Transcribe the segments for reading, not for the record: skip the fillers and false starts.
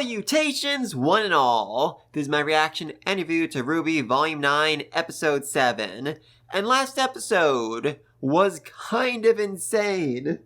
Salutations, one and all! This is my reaction and review to RWBY Volume 9, Episode 7. And last episode was kind of insane.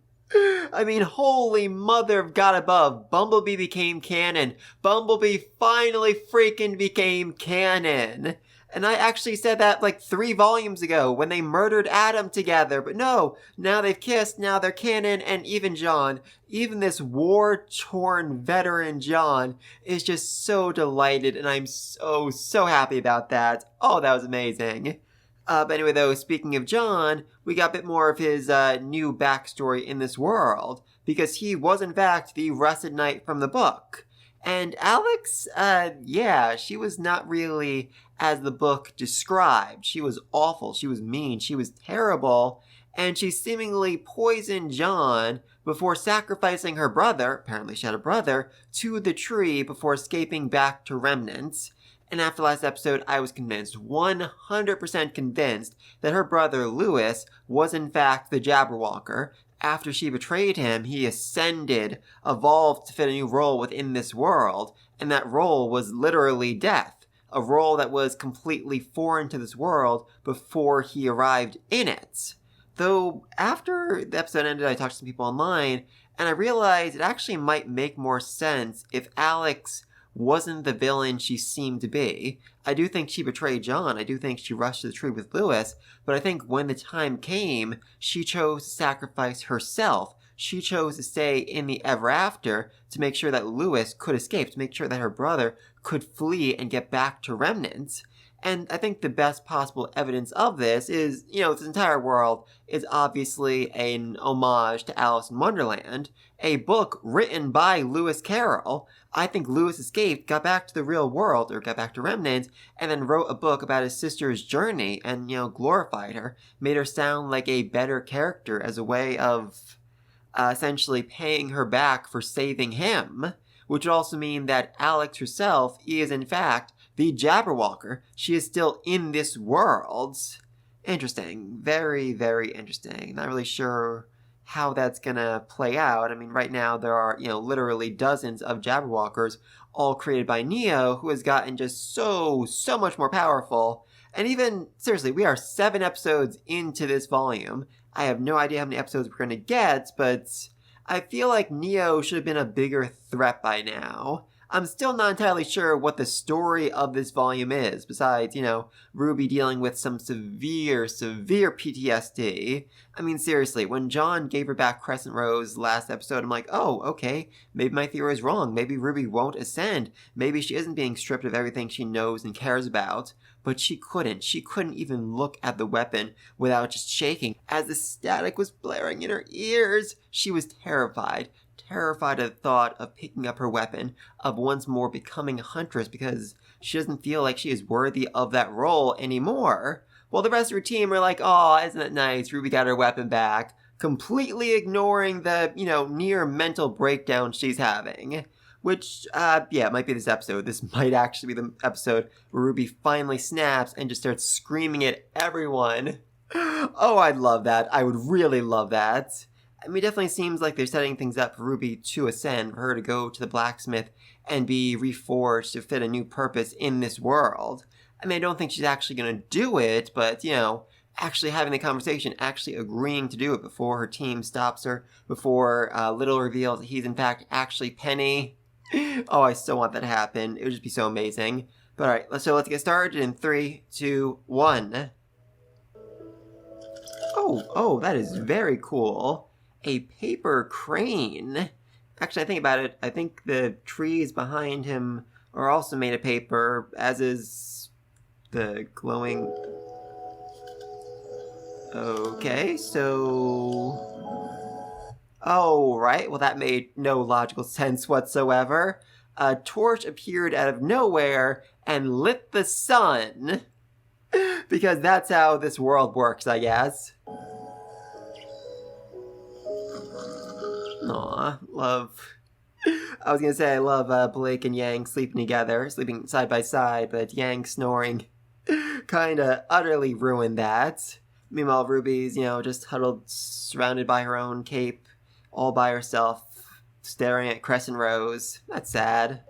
I mean, holy mother of God above, Bumblebee became canon. Bumblebee finally freaking became canon. And I actually said that like 3 volumes ago when they murdered Adam together. But no, now they've kissed, now they're canon, and even Jaune, even this war-torn veteran Jaune, is just so delighted, and I'm so happy about that. Oh, that was amazing. But anyway, though, speaking of Jaune, we got a bit more of his new backstory in this world, because he was in fact the Rusted Knight from the book. And Alex, yeah, she was not really as the book described. She was awful, she was mean, she was terrible, and she seemingly poisoned Jaune before sacrificing her brother, apparently she had a brother, to the tree before escaping back to Remnants. And after last episode, I was convinced, 100% convinced, that her brother Lewis was in fact the Jabberwocker. After she betrayed him, he ascended, evolved to fit a new role within this world, and that role was literally death. A role that was completely foreign to this world before he arrived in it. Though, after the episode ended, I talked to some people online, and I realized it actually might make more sense if Alex wasn't the villain she seemed to be. I do think she betrayed Jaune, I do think she rushed to the tree with Lewis, but I think when the time came, she chose to sacrifice herself. She chose to stay in the Ever After to make sure that Lewis could escape, to make sure that her brother could flee and get back to Remnants. And I think the best possible evidence of this is, this entire world is obviously an homage to Alice in Wonderland, a book written by Lewis Carroll. I think Lewis escaped, got back to the real world, or got back to Remnants, and then wrote a book about his sister's journey and, glorified her, made her sound like a better character as a way of essentially paying her back for saving him, which would also mean that Alex herself is, in fact, the Jabberwocker. She is still in this world. Interesting. Very, very interesting. Not really sure how that's gonna play out. I mean, right now there are, literally dozens of Jabberwockers, all created by Neo, who has gotten just so much more powerful. And even, seriously, we are 7 episodes into this volume. I have no idea how many episodes we're gonna get, but I feel like Neo should have been a bigger threat by now. I'm still not entirely sure what the story of this volume is, besides, RWBY dealing with some severe PTSD. I mean, seriously, when Jaune gave her back Crescent Rose last episode, I'm like, oh, okay, maybe my theory is wrong. Maybe RWBY won't ascend. Maybe she isn't being stripped of everything she knows and cares about. But she couldn't. She couldn't even look at the weapon without just shaking. As the static was blaring in her ears, she was terrified. Terrified at the thought of picking up her weapon, of once more becoming a huntress, because she doesn't feel like she is worthy of that role anymore. While the rest of her team are like, "Aw, isn't that nice, RWBY got her weapon back," completely ignoring the, near mental breakdown she's having. Which, yeah, it might be this episode. This might actually be the episode where RWBY finally snaps and just starts screaming at everyone. Oh, I'd love that. I would really love that. I mean, it definitely seems like they're setting things up for RWBY to ascend, for her to go to the blacksmith and be reforged to fit a new purpose in this world. I mean, I don't think she's actually going to do it, but, actually having the conversation, actually agreeing to do it before her team stops her, before Little reveals that he's in fact actually Penny. Oh, I still want that to happen. It would just be so amazing. But alright, let's get started in 3, 2, 1. Oh, that is very cool. A paper crane. Actually, I think about it, I think the trees behind him are also made of paper, as is the glowing... Okay, so... Oh, right, well that made no logical sense whatsoever. A torch appeared out of nowhere and lit the sun. Because that's how this world works, I guess. Aw, love. I was gonna say I love Blake and Yang sleeping together, sleeping side by side, but Yang snoring kinda utterly ruined that. Meanwhile, RWBY's, just huddled, surrounded by her own cape, all by herself, staring at Crescent Rose. That's sad.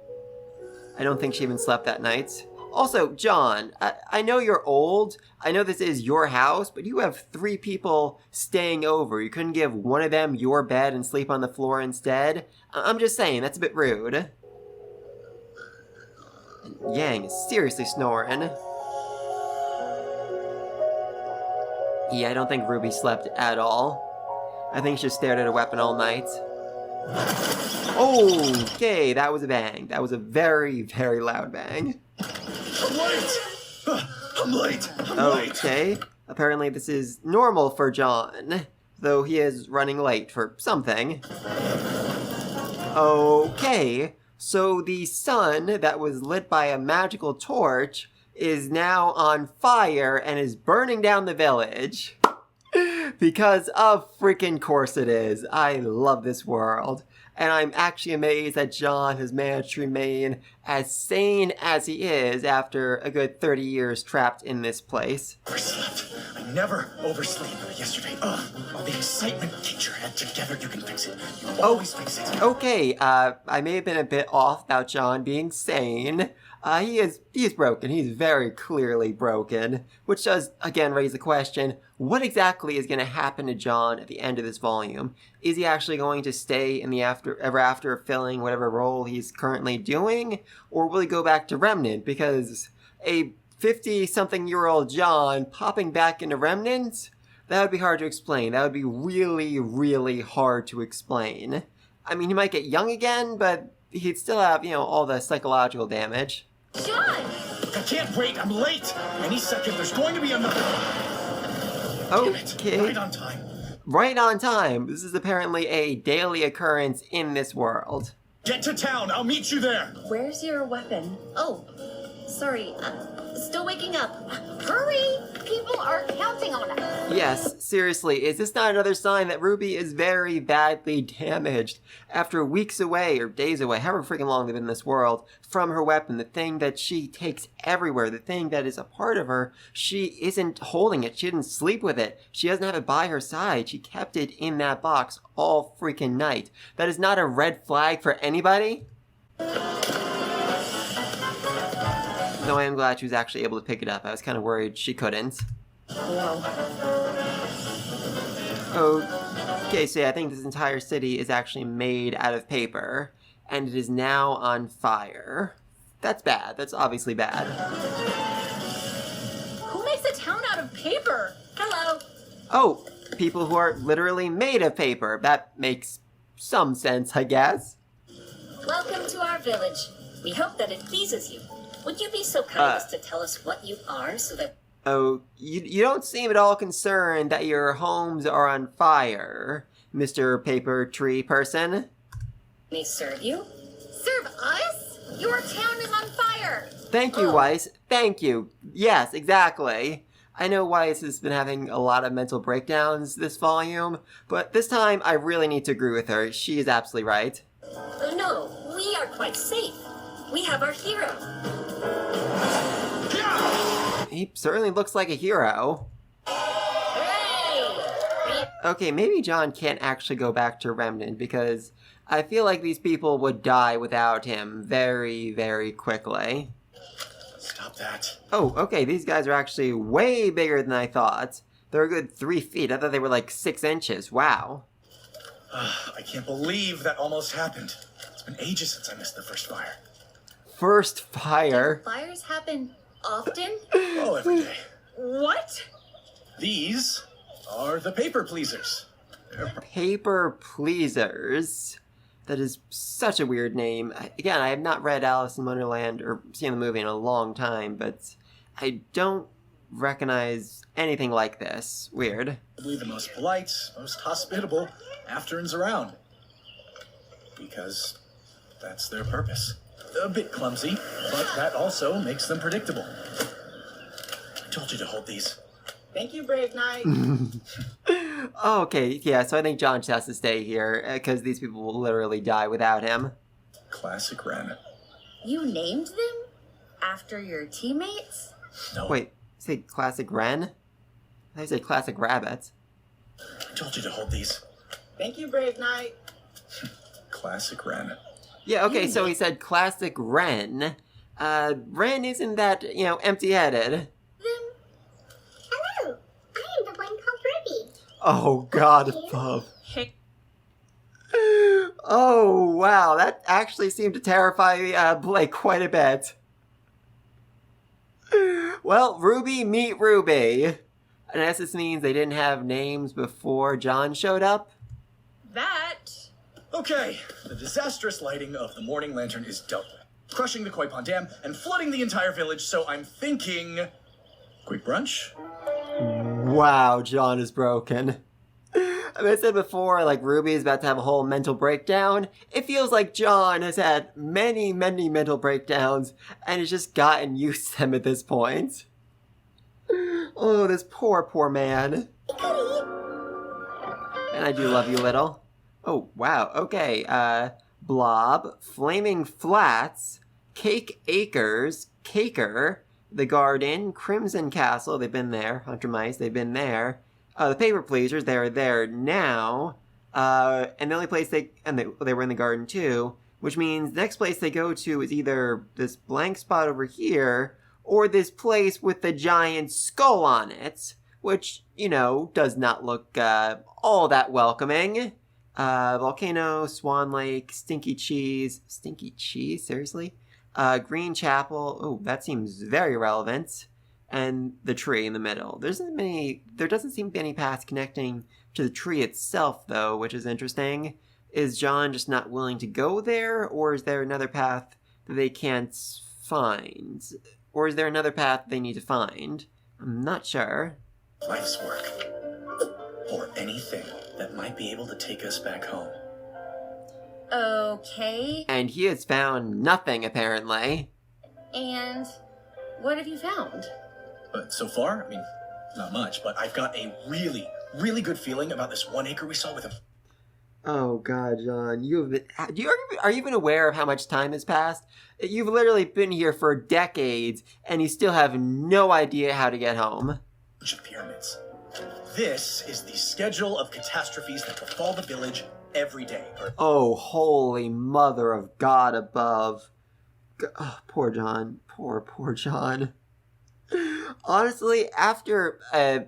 I don't think she even slept that night. Also, John, I know you're old. I know this is your house, but you have 3 people staying over. You couldn't give one of them your bed and sleep on the floor instead? I'm just saying, that's a bit rude. And Yang is seriously snoring. Yeah, I don't think Ruby slept at all. I think she stared at a weapon all night. Okay, that was a bang. That was a very, very loud bang. I'm late! I'm late! Okay, apparently this is normal for John, though he is running late for something. Okay, so the sun that was lit by a magical torch is now on fire and is burning down the village. Because of freaking course it is. I love this world. And I'm actually amazed that John has managed to remain as sane as he is after a good 30 years trapped in this place. Overslept. I never oversleep. Yesterday, all the excitement. Get your head together. You can fix it. You always fix it. Okay, I may have been a bit off about John being sane. He is broken. He's very clearly broken. Which does, again, raise the question, what exactly is going to happen to John at the end of this volume? Is he actually going to stay in the ever after filling whatever role he's currently doing? Or will he go back to Remnant? Because a 50-something-year-old John popping back into Remnant? That would be hard to explain. That would be really, really hard to explain. I mean, he might get young again, but he'd still have, all the psychological damage. John! I can't wait. I'm late. Any second, there's going to be another. Okay. Right on time. Right on time. This is apparently a daily occurrence in this world. Get to town. I'll meet you there. Where's your weapon? Oh, sorry. Still waking up. Hurry! People are counting on us. Yes, seriously, is this not another sign that Ruby is very badly damaged? After weeks away, or days away, however freaking long they've been in this world, from her weapon, the thing that she takes everywhere, the thing that is a part of her, she isn't holding it, she didn't sleep with it, she doesn't have it by her side, she kept it in that box all freaking night. That is not a red flag for anybody? No, I am glad she was actually able to pick it up. I was kind of worried she couldn't. Whoa. Okay, so yeah, I think this entire city is actually made out of paper, and it is now on fire. That's bad. That's obviously bad. Who makes a town out of paper? Hello. Oh, people who are literally made of paper. That makes some sense, I guess. Welcome to our village. We hope that it pleases you. Would you be so kind as to tell us what you are so that... Oh, you don't seem at all concerned that your homes are on fire, Mr. Paper Tree Person. May serve you? Serve us? Your town is on fire! Thank you, Weiss. Thank you. Yes, exactly. I know Weiss has been having a lot of mental breakdowns this volume, but this time I really need to agree with her. She is absolutely right. No, we are quite safe. We have our hero. He certainly looks like a hero. Hooray! Okay, maybe John can't actually go back to Remnant because I feel like these people would die without him very, very quickly. Stop that. Oh, okay, these guys are actually way bigger than I thought. They're a good 3 feet. I thought they were like 6 inches. Wow. I can't believe that almost happened. It's been ages since I missed the first fire. First fire? Fires happen often? Oh, every day. What? These are the paper pleasers. Paper Pleasers. That is such a weird name. Again, I have not read Alice in Wonderland or seen the movie in a long time, but I don't recognize anything like this. Weird. Probably the most polite, most hospitable after and's around. Because that's their purpose. A bit clumsy, but that also makes them predictable. I told you to hold these. Thank you, Brave Knight. Okay, yeah, so I think John just has to stay here, because these people will literally die without him. Classic Ren. You named them? After your teammates? No. Wait, say classic Ren? I thought you said classic rabbit. I told you to hold these. Thank you, Brave Knight. Classic Ren. Yeah, okay, You so he did. said classic Ren. Ren isn't that, empty-headed. Then, hello. I am the one called Ruby. Oh, God Thank you. above. Hey. Oh, wow, that actually seemed to terrify Blake quite a bit. Well, Ruby meet Ruby. And I guess this means they didn't have names before John showed up. That. Okay, the disastrous lighting of the morning lantern is dealt with, crushing the Koi Pond Dam and flooding the entire village, so I'm thinking... quick brunch? Wow, John is broken. I mean, I said before, like, Ruby is about to have a whole mental breakdown. It feels like John has had many, many mental breakdowns and has just gotten used to them at this point. Oh, this poor, poor man. And I do love you, little. Oh, wow, okay. Blob, Flaming Flats, Cake Acres, Caker, The Garden, Crimson Castle, they've been there. Hunter Mice, they've been there. The Paper Pleasers, they're there now. And the only place they were in the garden too, which means the next place they go to is either this blank spot over here, or this place with the giant skull on it, which, does not look all that welcoming. Volcano, Swan Lake, Stinky Cheese, seriously? Green Chapel, oh, that seems very relevant. And the tree in the middle. There doesn't seem to be any paths connecting to the tree itself, though, which is interesting. Is John just not willing to go there, or is there another path that they can't find? Or is there another path they need to find? I'm not sure. Life's work. Or anything that might be able to take us back home. Okay. And he has found nothing, apparently. And what have you found? But so far, not much, but I've got a really, really good feeling about this 1 acre we saw with him. Oh God, John, are you even aware of how much time has passed? You've literally been here for decades, and you still have no idea how to get home. Of pyramids. This is the schedule of catastrophes that befall the village every day. Oh, holy mother of God above. Oh, poor John. Poor John. Honestly, after, I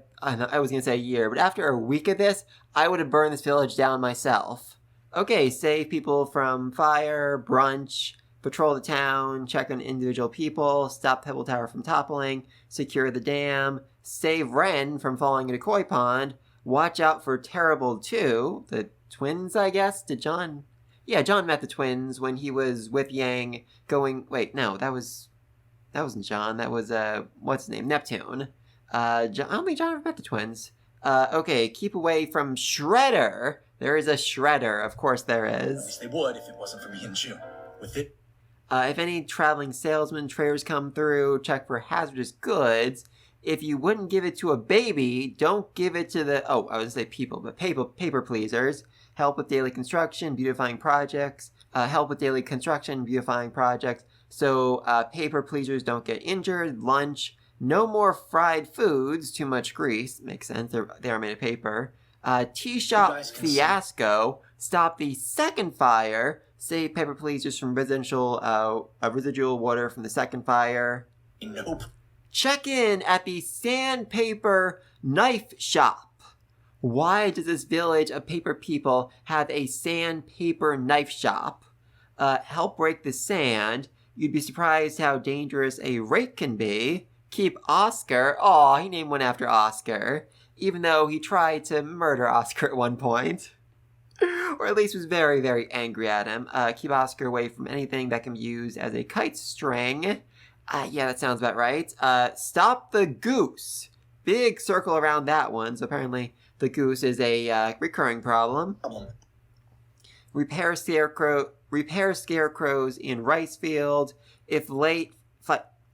was going to say a year, but after a week of this, I would have burned this village down myself. Okay, save people from fire, brunch, patrol the town, check on individual people, stop Pebble Tower from toppling, secure the dam, save Ren from falling into Koi Pond, watch out for Terrible 2, the twins, I guess? Did John... Yeah, John met the twins when he was with Yang going... Wait, no, that wasn't John. That was, what's his name? Neptune. I don't think John ever met the twins. Okay, keep away from Shredder. There is a Shredder. Of course there At is. least they would if it wasn't for me and June. With it... If any traveling salesman traders come through, check for hazardous goods. If you wouldn't give it to a baby, don't give it to the... Oh, I was going to say people, but paper pleasers. Help with daily construction, beautifying projects. So paper pleasers don't get injured. Lunch. No more fried foods. Too much grease. Makes sense. They are made of paper. Tea shop fiasco. Stop the second fire. Save paper pleasers from residual water from the second fire. Nope. Check in at the sandpaper knife shop. Why does this village of paper people have a sandpaper knife shop? Help break the sand. You'd be surprised how dangerous a rake can be. Keep Oscar. Aw, he named one after Oscar. Even though he tried to murder Oscar at one point. Or at least was very, very angry at him. Keep Oscar away from anything that can be used as a kite string. Yeah, that sounds about right. Stop the goose. Big circle around that one. So apparently the goose is a recurring problem. Repair scarecrows in rice field.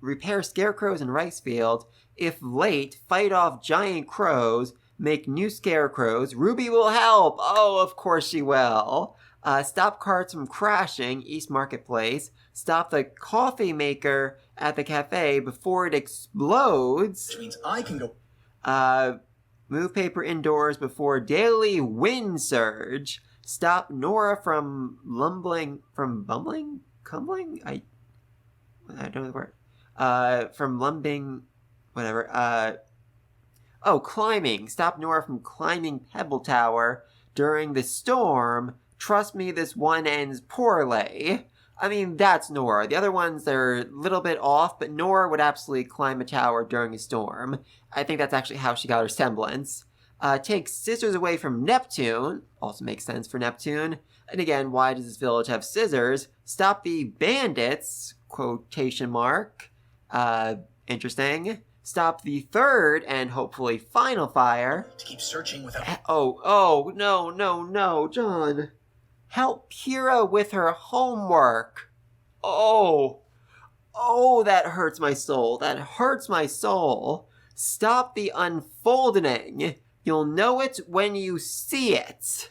Repair scarecrows in rice field. If late, fight off giant crows. Make new scarecrows. Ruby will help. Oh, of course she will. Stop carts from crashing. East Marketplace. Stop the coffee maker at the cafe before it explodes. Which means I can go... Move paper indoors before daily wind surge. Stop Nora from cumbling? I don't know the word. From lumbing, whatever. Climbing. Stop Nora from climbing Pebble Tower during the storm. Trust me, this one ends poorly. I mean, that's Nora. The other ones, they're a little bit off, but Nora would absolutely climb a tower during a storm. I think that's actually how she got her semblance. Take scissors away from Neptune. Also makes sense for Neptune. And again, why does this village have scissors? Stop the bandits, quotation mark. Interesting. Stop the third and hopefully final fire. To keep searching without... No, John. Help Kira with her homework. Oh, that hurts my soul. That hurts my soul. Stop the unfolding. You'll know it when you see it.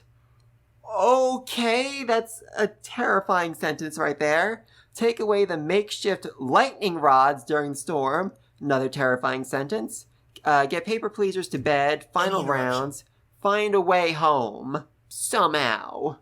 Okay, that's a terrifying sentence right there. Take away the makeshift lightning rods during the storm. Another terrifying sentence. Get paper pleasers to bed. Final rounds. Find a way home. Somehow.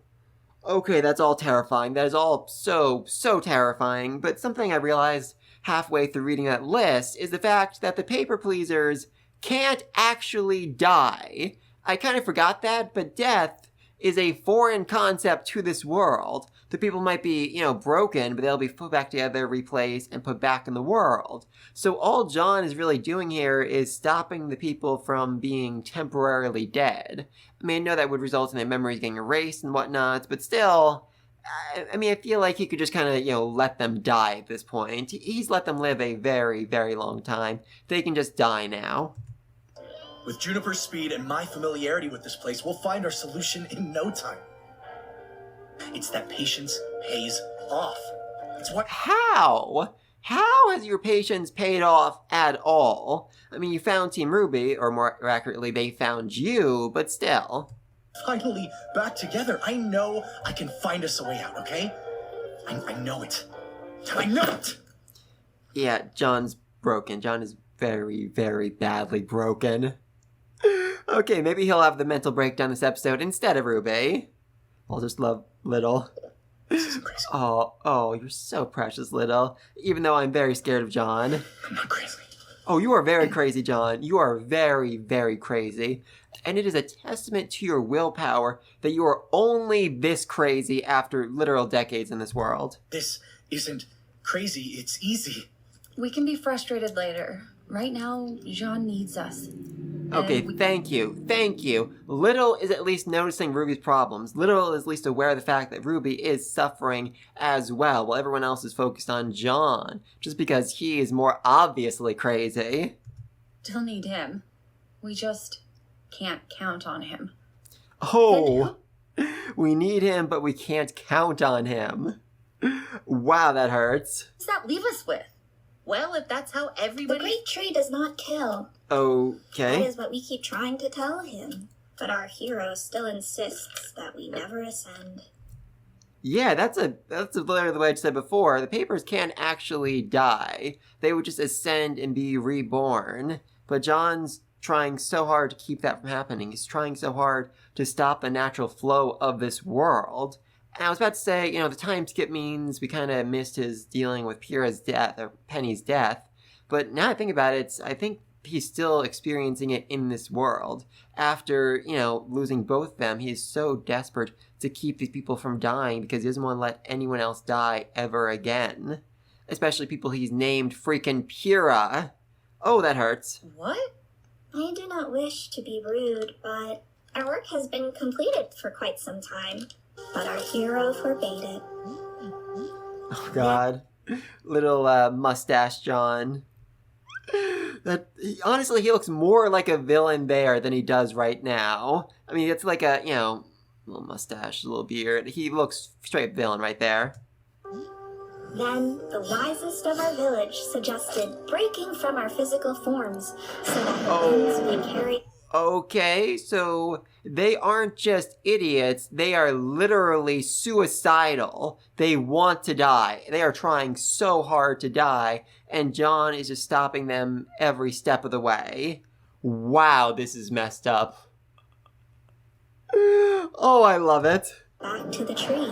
Okay, that's all terrifying. That is all so terrifying. But something I realized halfway through reading that list is the fact that the paper pleasers can't actually die. I kind of forgot that, but death is a foreign concept to this world. The people might be, broken, but they'll be put back together, replaced, and put back in the world. So all John is really doing here is stopping the people from being temporarily dead. I mean, I know that would result in their memories getting erased and whatnot, but still, I feel like he could just kind of, let them die at this point. He's let them live a very, very long time. They can just die now. With Juniper's speed and my familiarity with this place, we'll find our solution in no time. It's that patience pays off. It's what... How? How has your patience paid off at all? I mean, you found Team RWBY, or more accurately, they found you, but still. Finally back together. I know I can find us a way out, okay? I know it. I know it! Yeah, John's broken. John is very, very badly broken. Okay, maybe he'll have the mental breakdown this episode instead of RWBY. I'll just love Little. This isn't crazy. Oh, you're so precious, Little. Even though I'm very scared of John. I'm not crazy. Oh, you are very crazy, John. You are very, very crazy. And it is a testament to your willpower that you are only this crazy after literal decades in this world. This isn't crazy. It's easy. We can be frustrated later. Right now, Jaune needs us. Okay, thank you. Little is at least noticing RWBY's problems. Little is at least aware of the fact that RWBY is suffering as well, while everyone else is focused on Jaune, just because he is more obviously crazy. Still need him. We just can't count on him. Oh, we need him, but we can't count on him. Wow, that hurts. What does that leave us with? Well, if that's how everybody... The great tree does not kill. Okay. That is what we keep trying to tell him. But our hero still insists that we never ascend. Yeah, that's literally the way I said before. The papers can't actually die. They would just ascend and be reborn. But John's trying so hard to keep that from happening. He's trying so hard to stop the natural flow of this world. And I was about to say, the time skip means we kind of missed his dealing with Pyrrha's death, or Penny's death. But now I think about it, I think he's still experiencing it in this world. After, losing both of them, he's so desperate to keep these people from dying because he doesn't want to let anyone else die ever again. Especially people he's named freaking Pyrrha. Oh, that hurts. What? I do not wish to be rude, but our work has been completed for quite some time. But our hero forbade it. Oh, God. Little mustache John. Honestly, he looks more like a villain there than he does right now. I mean, it's like a, little mustache, little beard. He looks straight villain right there. Then the wisest of our village suggested breaking from our physical forms so that the winds we carry... Okay, so they aren't just idiots, they are literally suicidal. They want to die. They are trying so hard to die, and Jaune is just stopping them every step of the way. Wow, this is messed up. Oh, I love it. Back to the tree.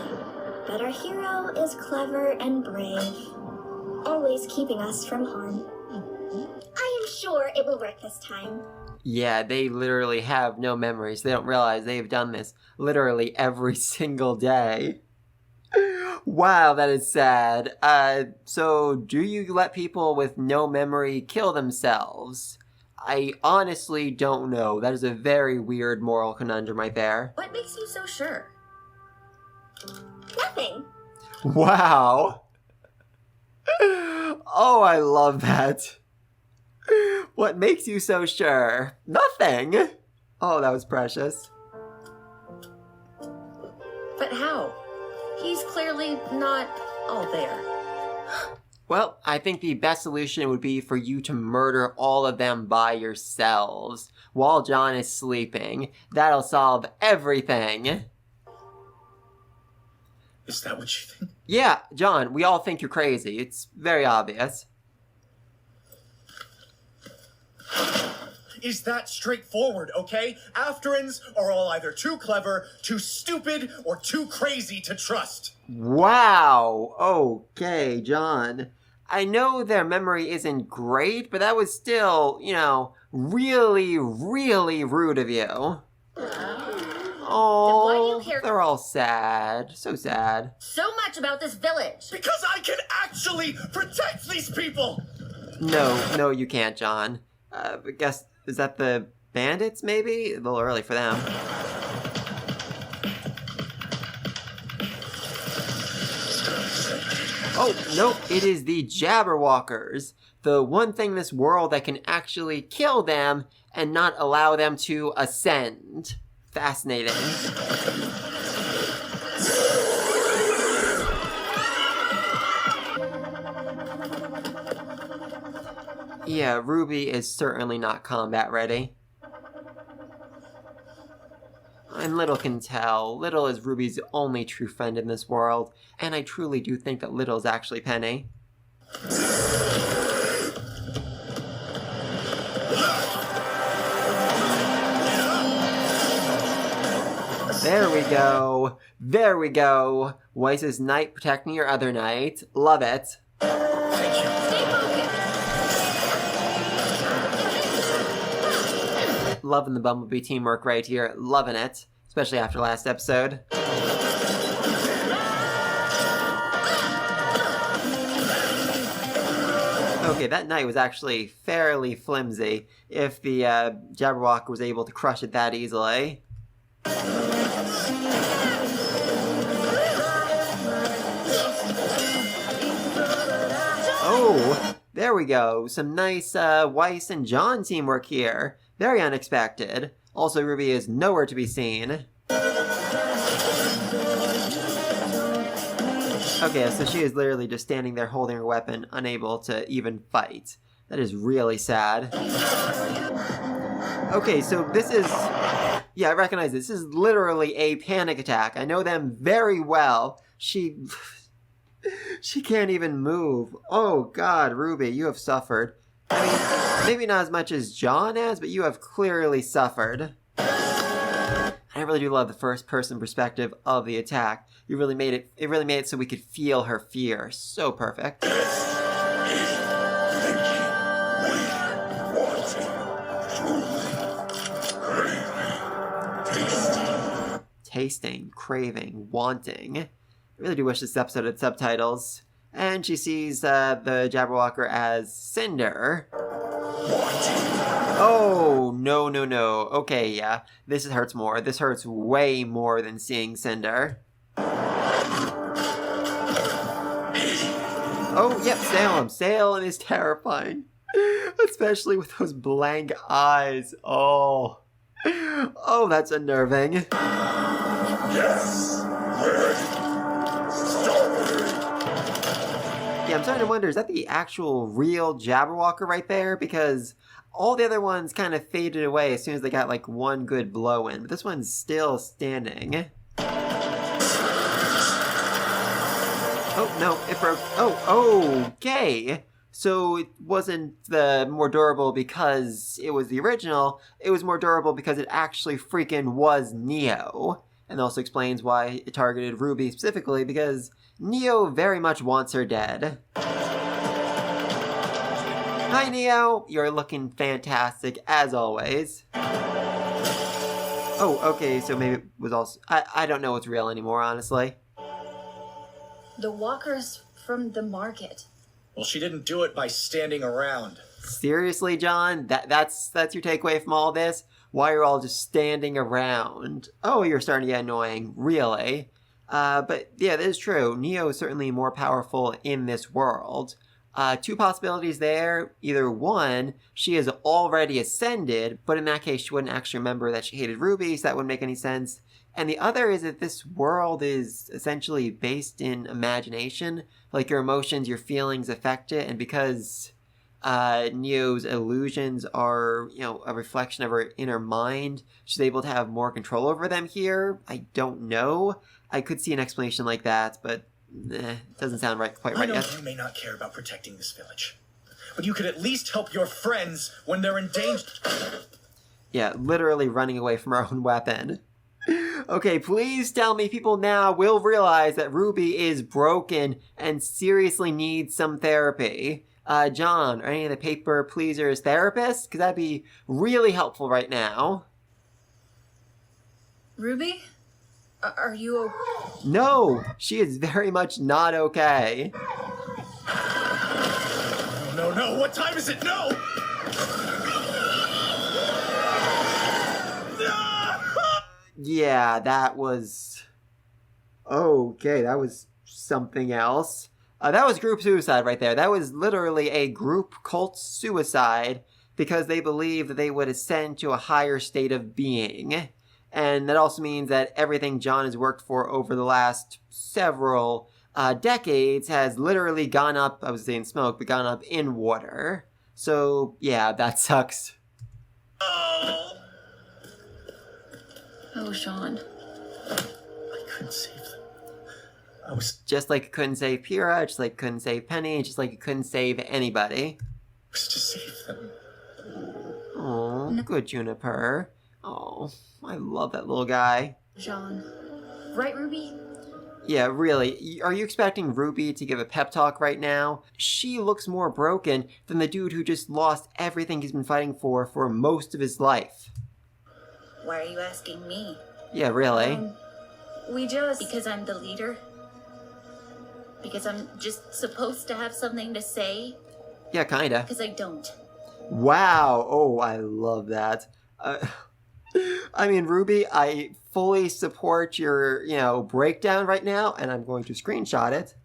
But our hero is clever and brave, always keeping us from harm. I am sure it will work this time. Yeah, they literally have no memories. They don't realize they've done this literally every single day. Wow, that is sad. So do you let people with no memory kill themselves? I honestly don't know. That is a very weird moral conundrum right there. What makes you so sure? Nothing. Wow. Oh, I love that. What makes you so sure? Nothing. Oh, that was precious. But how? He's clearly not all there. Well, I think the best solution would be for you to murder all of them by yourselves while John is sleeping. That'll solve everything. Is that what you think? Yeah, John, we all think you're crazy. It's very obvious. Is that straightforward, okay? Afterans are all either too clever, too stupid, or too crazy to trust. Wow. Okay, John. I know their memory isn't great, but that was still, really, really rude of you. Oh, why do you care- they're all sad. So sad. So much about this village. Because I can actually protect these people! No, you can't, John. I guess, is that the bandits, maybe? A little early for them. Oh, no, it is the Jabberwockers. The one thing in this world that can actually kill them and not allow them to ascend. Fascinating. Yeah, RWBY is certainly not combat ready. And Little can tell. Little is RWBY's only true friend in this world, and I truly do think that Little is actually Penny. There we go. There we go. Weiss's knight protecting your other knight. Love it. Loving the Bumblebee teamwork right here. Loving it. Especially after last episode. Okay, that knight was actually fairly flimsy if the Jabberwock was able to crush it that easily. Oh, there we go. Some nice Weiss and John teamwork here. Very unexpected. Also, RWBY is nowhere to be seen. Okay, so she is literally just standing there holding her weapon, unable to even fight. That is really sad. Okay, so this is... Yeah, I recognize this. This is literally a panic attack. I know them very well. She can't even move. Oh god, RWBY, you have suffered. I mean, maybe not as much as John has, but you have clearly suffered. I really do love the first-person perspective of the attack. It really made it so we could feel her fear. So perfect. Tasting, craving, wanting. I really do wish this episode had subtitles. And she sees the Jabberwocker as Cinder. Oh, no. Okay, yeah. This hurts more. This hurts way more than seeing Cinder. Oh, yep, Salem. Salem is terrifying. Especially with those blank eyes. Oh, that's unnerving. Yes! Yeah, I'm starting to wonder, is that the actual real Jabberwocker right there? Because all the other ones kind of faded away as soon as they got like one good blow in. But this one's still standing. Oh, no, it broke. Oh, okay. So it wasn't more durable because it was the original, it was more durable because it actually freaking was Neo. And also explains why it targeted RWBY specifically, because Neo very much wants her dead. Hi Neo, you're looking fantastic as always. Oh, okay, so maybe it was also... I don't know what's real anymore, honestly. The walkers from the market. Well, she didn't do it by standing around. Seriously, John? That's your takeaway from all this? Why are you all just standing around? Oh, you're starting to get annoying. Really? But yeah, that is true. Neo is certainly more powerful in this world. Two possibilities there. Either one, she has already ascended, but in that case, she wouldn't actually remember that she hated RWBY, so that wouldn't make any sense. And the other is that this world is essentially based in imagination. Like, your emotions, your feelings affect it, and because Neo's illusions are, a reflection of her inner mind, she's able to have more control over them here. I don't know. I could see an explanation like that, but it doesn't sound quite right yet. I know you may not care about protecting this village, but you could at least help your friends when they're in danger. Yeah, literally running away from her own weapon. Okay, please tell me people now will realize that RWBY is broken and seriously needs some therapy. John, are any of the paper pleasers therapists? Because that'd be really helpful right now. RWBY? Are you okay? No, she is very much not okay. No, what time is it? No! Yeah, that was... Okay, that was something else. That was group suicide right there. That was literally a group cult suicide because they believed that they would ascend to a higher state of being. And that also means that everything John has worked for over the last several decades has literally gone up, I was saying smoke, but gone up in water. So, yeah, that sucks. Oh, Jaune. I couldn't save them. I was... Just like you couldn't save Pyrrha, just like you couldn't save Penny, just like you couldn't save anybody. was to save them. Oh, good Juniper. Oh, I love that little guy. Jaune. Right, RWBY? Yeah, really. Are you expecting RWBY to give a pep talk right now? She looks more broken than the dude who just lost everything he's been fighting for most of his life. Why are you asking me? Yeah, really. Because I'm the leader? Because I'm just supposed to have something to say? Yeah, kinda. Because I don't. Wow. Oh, I love that. I mean, RWBY, I fully support your, breakdown right now, and I'm going to screenshot it.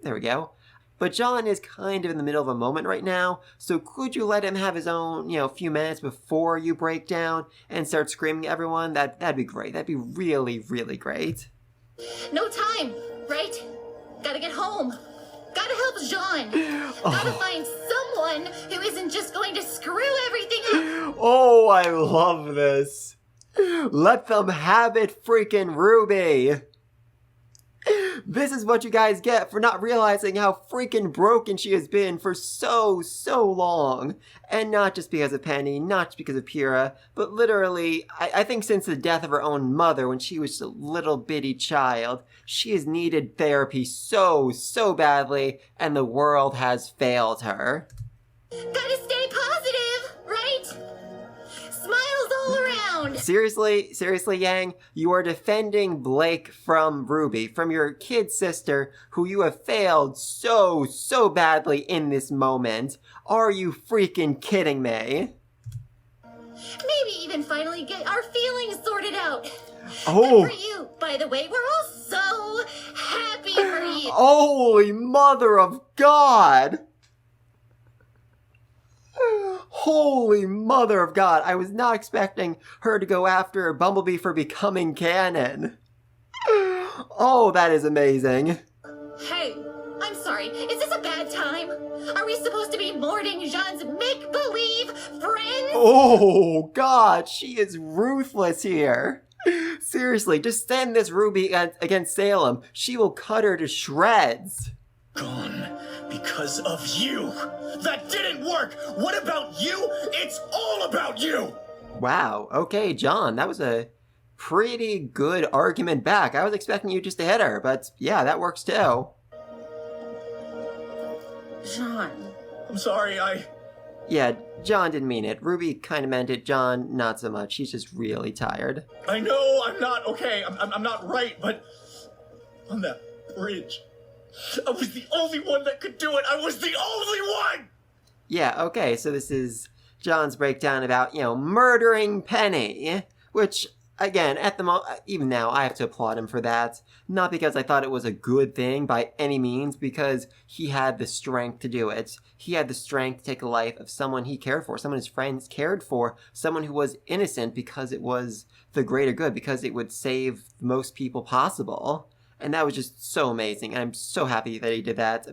There we go. But John is kind of in the middle of a moment right now, so could you let him have his own, few minutes before you break down and start screaming at everyone? That'd be great. That'd be really, really great. No time, right? Gotta get home. Gotta help Jaune. Gotta find someone who isn't just going to screw everything up. Oh, I love this. Let them have it, freaking RWBY. This is what you guys get for not realizing how freaking broken she has been for so long. And not just because of Penny, not just because of Pyrrha, but literally, I think since the death of her own mother when she was a little bitty child, she has needed therapy so badly, and the world has failed her. Gotta stay positive, right? Smiles all around. Seriously, Yang, you are defending Blake from RWBY, from your kid sister, who you have failed so badly in this moment. Are you freaking kidding me? Maybe even finally get our feelings sorted out. Oh. Good for you, by the way. We're all so happy for you. Holy mother of God! Holy mother of God, I was not expecting her to go after Bumblebee for becoming canon. Oh, that is amazing. Hey, I'm sorry. Is this a bad time? Are we supposed to be mourning Jaune's make-believe friends? Oh, God, she is ruthless here. Seriously, just send this RWBY against Salem. She will cut her to shreds. Gone because of you. That didn't work. What about you? It's all about you. Wow, okay, John, that was a pretty good argument back. I was expecting you just to hit her, but yeah, that works too. Jaune. I'm sorry, Yeah, John didn't mean it. Ruby kind of meant it. John, not so much. She's just really tired. I know I'm not okay. I'm not right, but on that bridge, I was the only one that could do it. I was the only one. Yeah, okay, so this is John's breakdown about, murdering Penny, which, again, even now, I have to applaud him for that. Not because I thought it was a good thing by any means, because he had the strength to do it. He had the strength to take the life of someone he cared for, someone his friends cared for, someone who was innocent because it was the greater good, because it would save the most people possible. And that was just so amazing, and I'm so happy that he did that.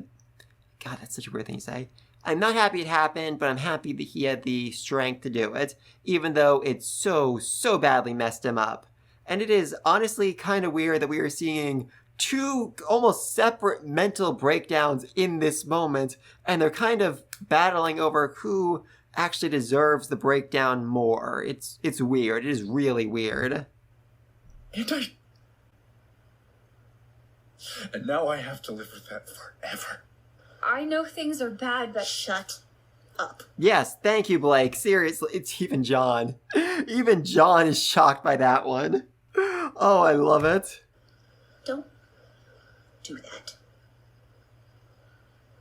God, that's such a weird thing to say. I'm not happy it happened, but I'm happy that he had the strength to do it, even though it so badly messed him up. And it is honestly kind of weird that we are seeing two almost separate mental breakdowns in this moment, and they're kind of battling over who actually deserves the breakdown more. It's weird. It is really weird. And now I have to live with that forever. I know things are bad, but Shut up. Yes, thank you, Blake. Seriously, it's even John. Even John is shocked by that one. Oh, I love it. Don't do that.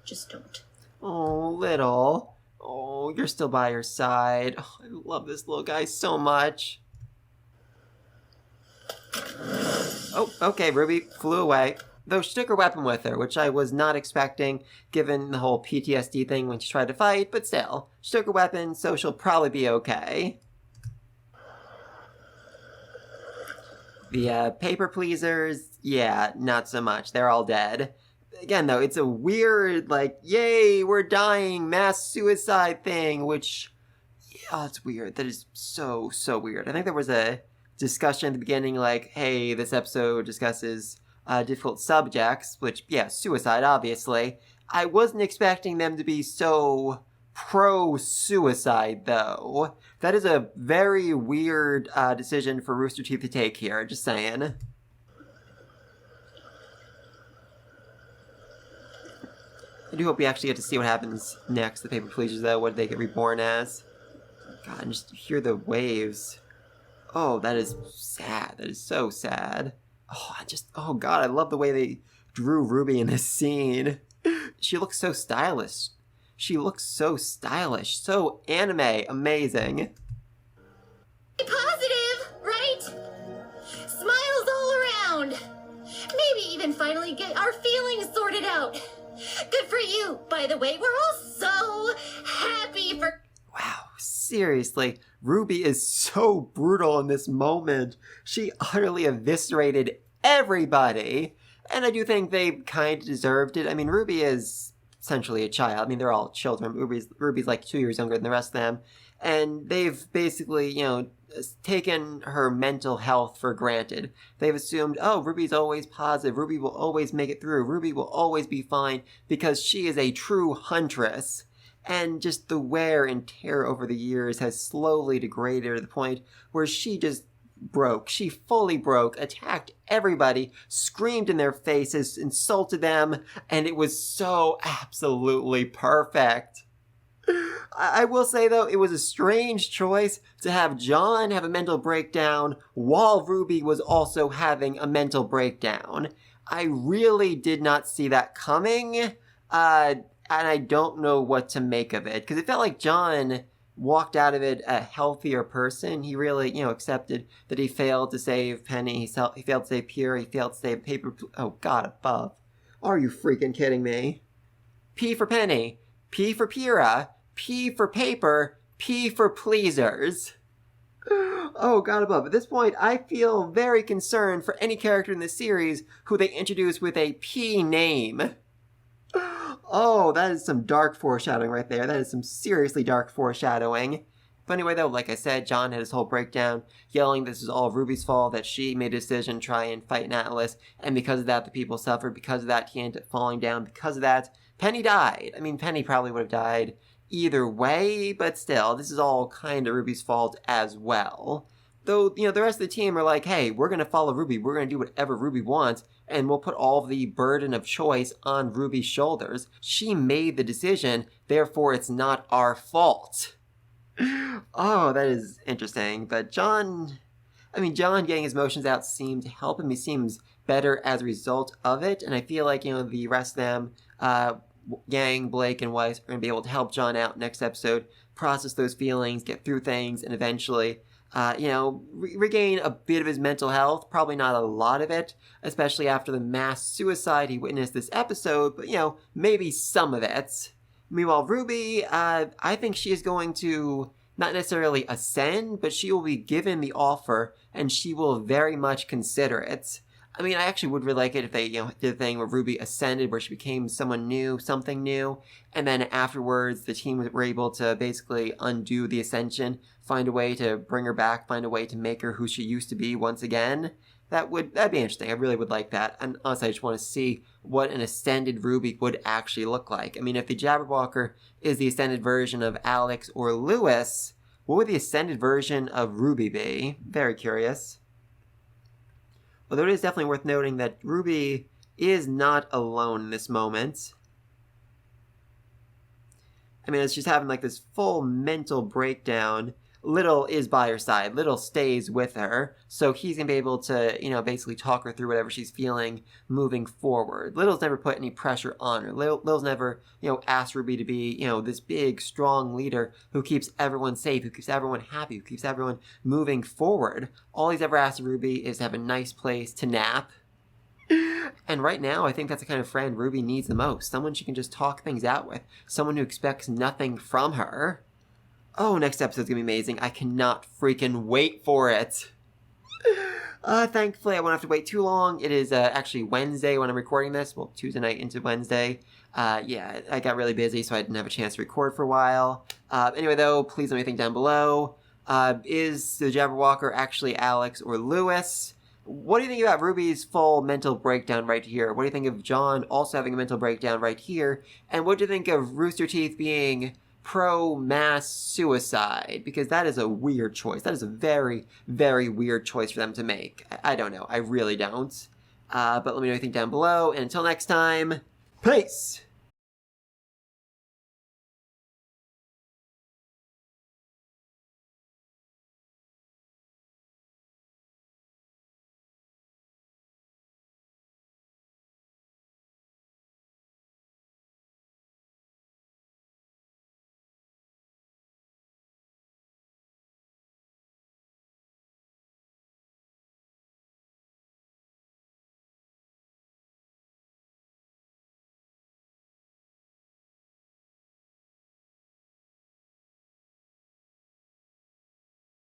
Just don't. Oh, little. Oh, you're still by your side. Oh, I love this little guy so much. Oh, okay, Ruby flew away. Though she took her weapon with her, which I was not expecting, given the whole PTSD thing when she tried to fight, but still. She took her weapon, so she'll probably be okay. The paper pleasers, yeah, not so much. They're all dead. Again, though, it's a weird, yay, we're dying, mass suicide thing, which, yeah, it's weird. That is so weird. I think there was a discussion at the beginning, hey, this episode discusses difficult subjects, which, yeah, suicide, obviously. I wasn't expecting them to be so pro-suicide, though. That is a very weird decision for Rooster Teeth to take here, just saying. I do hope we actually get to see what happens next, the paper pleasers, though. What do they get reborn as? God, and just hear the waves. Oh, that is sad. That is so sad. Oh God, I love the way they drew Ruby in this scene. She looks so stylish. So anime, amazing. Positive, right? Smiles all around. Maybe even finally get our feelings sorted out. Good for you, by the way. We're all so happy for... Wow, seriously, Ruby is so brutal in this moment. She utterly eviscerated everybody. And I do think they kind of deserved it. I mean, Ruby is essentially a child. I mean, they're all children. Ruby's like 2 years younger than the rest of them. And they've basically, taken her mental health for granted. They've assumed, oh, Ruby's always positive. Ruby will always make it through. Ruby will always be fine because she is a true huntress. And just the wear and tear over the years has slowly degraded her to the point where she just broke. She fully broke, attacked everybody, screamed in their faces, insulted them, and it was so absolutely perfect. I will say, though, it was a strange choice to have John have a mental breakdown while Ruby was also having a mental breakdown. I really did not see that coming, and I don't know what to make of it, because it felt like John walked out of it a healthier person. He really, accepted that he failed to save Penny, he failed to save Pyrrha, he failed to save Paper... Oh, God above. Are you freaking kidding me? P for Penny, P for Pyrrha, P for Paper, P for Pleasers. Oh, God above. At this point, I feel very concerned for any character in the series who they introduce with a P name. Oh, that is some dark foreshadowing right there. That is some seriously dark foreshadowing. But anyway, though, like I said, John had his whole breakdown, yelling this is all Ruby's fault, that she made a decision to try and fight Atlas, and because of that, the people suffered. Because of that, he ended up falling down. Because of that, Penny died. I mean, Penny probably would have died either way, but still, this is all kind of Ruby's fault as well. Though, the rest of the team are like, hey, we're going to follow Ruby. We're going to do whatever Ruby wants, and we'll put all the burden of choice on Ruby's shoulders. She made the decision, therefore it's not our fault. Oh, that is interesting. But John getting his emotions out seemed to help him. He seems better as a result of it. And I feel like, the rest of them, Yang, Blake, and Weiss are going to be able to help John out next episode, process those feelings, get through things, and eventually, regain a bit of his mental health. Probably not a lot of it, especially after the mass suicide he witnessed this episode, but, maybe some of it. Meanwhile, Ruby, I think she is going to not necessarily ascend, but she will be given the offer, and she will very much consider it. I mean, I actually would really like it if they, did a thing where Ruby ascended, where she became someone new, something new, and then afterwards the team were able to basically undo the ascension, find a way to bring her back, find a way to make her who she used to be once again. That'd be interesting. I really would like that. And honestly, I just want to see what an ascended Ruby would actually look like. I mean, if the Jabberwocker is the ascended version of Alex or Lewis, what would the ascended version of Ruby be? Very curious. Although it is definitely worth noting that Ruby is not alone in this moment. I mean, as she's having like this full mental breakdown, Little is by her side. Little stays with her, so he's going to be able to, basically talk her through whatever she's feeling moving forward. Little's never put any pressure on her. Little's never, asked Ruby to be, this big, strong leader who keeps everyone safe, who keeps everyone happy, who keeps everyone moving forward. All he's ever asked of Ruby is to have a nice place to nap. And right now, I think that's the kind of friend Ruby needs the most. Someone she can just talk things out with. Someone who expects nothing from her. Oh, next episode's gonna be amazing. I cannot freaking wait for it. Thankfully, I won't have to wait too long. It is actually Wednesday when I'm recording this. Well, Tuesday night into Wednesday. Yeah, I got really busy, so I didn't have a chance to record for a while. Anyway, though, please let me think down below. Is the Jabberwocker actually Alex or Lewis? What do you think about Ruby's full mental breakdown right here? What do you think of John also having a mental breakdown right here? And what do you think of Rooster Teeth being pro-mass suicide? Because that is a weird choice. That is a very, very weird choice for them to make. I don't know. I really don't. But let me know what you think down below. And until next time, peace!